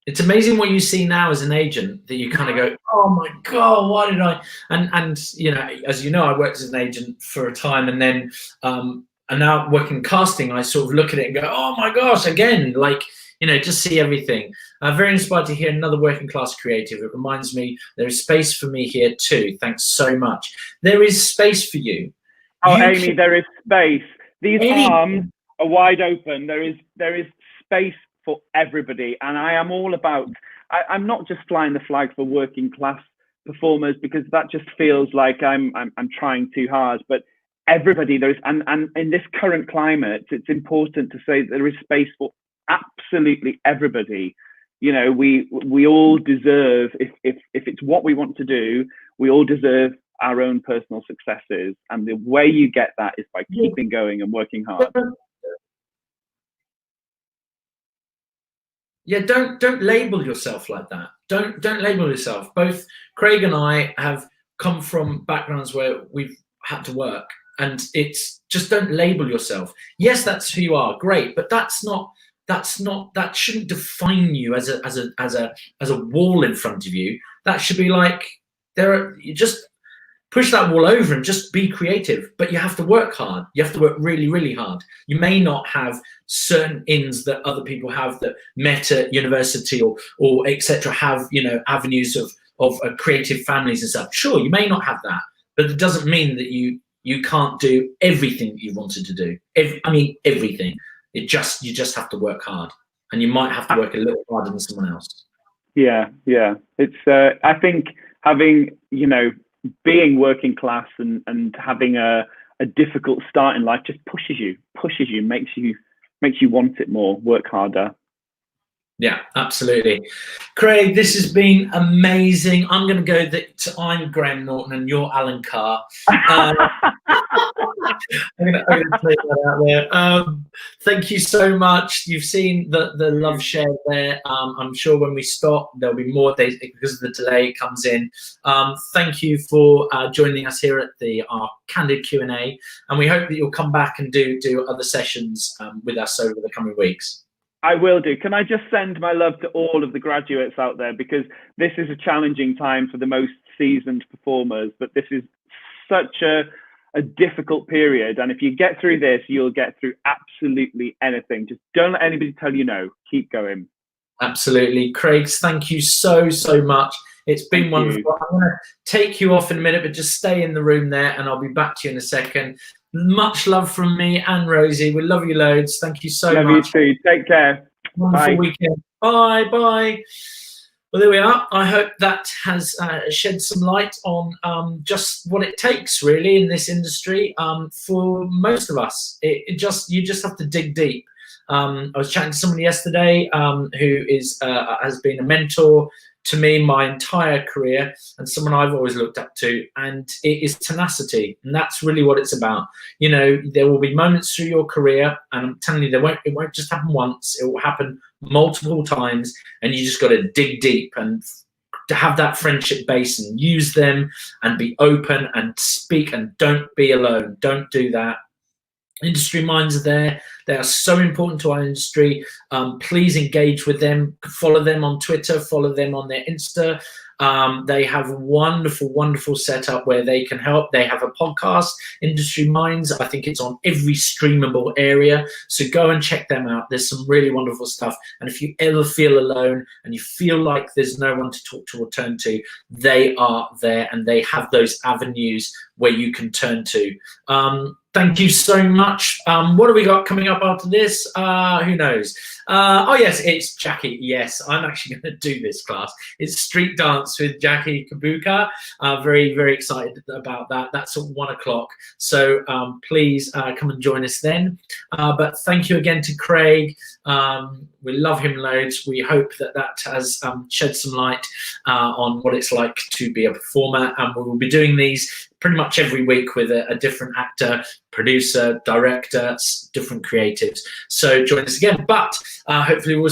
it's amazing what you see now as an agent, that you kind of go, oh my God, why did I? And you know, as you know, I worked as an agent for a time, and then and now working casting, I sort of look at it and go, oh my gosh, again, like, you know, just see everything. Very inspired to hear another working class creative. It reminds me there is space for me here too. Thanks so much. There is space for you. Oh, Amy, there is space. These arms are wide open. There is space for everybody, and I am all about. I'm not just flying the flag for working class performers, because that just feels like I'm trying too hard. But everybody, there is, and in this current climate, it's important to say that there is space for absolutely everybody. You know, we all deserve, if it's what we want to do, we all deserve our own personal successes, and the way you get that is by keeping going and working hard. Yeah, don't label yourself like that. Don't label yourself. Both Craig and I have come from backgrounds where we've had to work, and it's just, don't label yourself. Yes, that's who you are, great, but that shouldn't define you as a wall in front of you. That should be like, you just push that wall over and just be creative, but you have to work hard. You have to work really, really hard. You may not have certain ins that other people have, that met at university or etc. have, you know, avenues of creative families and stuff. Sure, you may not have that, but it doesn't mean that you can't do everything that you wanted to do. Everything. You just have to work hard, and you might have to work a little harder than someone else. Yeah. It's I think having, you know, being working class and having a difficult start in life just pushes you, makes you want it more, work harder. Yeah, absolutely. Craig, this has been amazing. I'm going to go that I'm Graham Norton and you're Alan Carr. I'm gonna take that out there. Thank you so much. You've seen the love share there. I'm sure when we stop, there'll be more days because of the delay it comes in. Thank you for joining us here at our Candid Q&A, and we hope that you'll come back and do other sessions with us over the coming weeks. I will do. Can I just send my love to all of the graduates out there, because this is a challenging time for the most seasoned performers, but this is such a difficult period. And if you get through this, you'll get through absolutely anything. Just don't let anybody tell you no. Keep going. Absolutely. Craig, thank you so much. It's been wonderful. I'm going to take you off in a minute, but just stay in the room there and I'll be back to you in a second. Much love from me and Rosie. We love you loads. Thank you so much. Love you too. Take care. Wonderful weekend. Bye. Well, there we are. I hope that has shed some light on just what it takes really in this industry for most of us. You just have to dig deep. I was chatting to somebody yesterday who has been a mentor to me my entire career and someone I've always looked up to, and it is tenacity, and that's really what it's about. You know, there will be moments through your career, and I'm telling you, it won't just happen once, it will happen multiple times, and you just got to dig deep and to have that friendship base and use them and be open and speak, and don't be alone. Don't do that. Industry minds are there. They are so important to our industry. Please engage with them. Follow them on Twitter. Follow them on their Insta. They have a wonderful setup where they can help. They have a podcast, Industry Minds. I think it's on every streamable area. So go and check them out. There's some really wonderful stuff. And if you ever feel alone and you feel like there's no one to talk to or turn to, they are there and they have those avenues where you can turn to. Thank you so much. What have we got coming up after this? Who knows? Oh yes, it's Jackie. Yes, I'm actually going to do this class. It's street dance with Jackie Kabuka. Very excited about that. That's at 1 o'clock. So please come and join us then. But thank you again to Craig. We love him loads. We hope that has shed some light on what it's like to be a performer, and we will be doing these pretty much every week with a different actor, producer, director, different creatives. So join us again. But hopefully we'll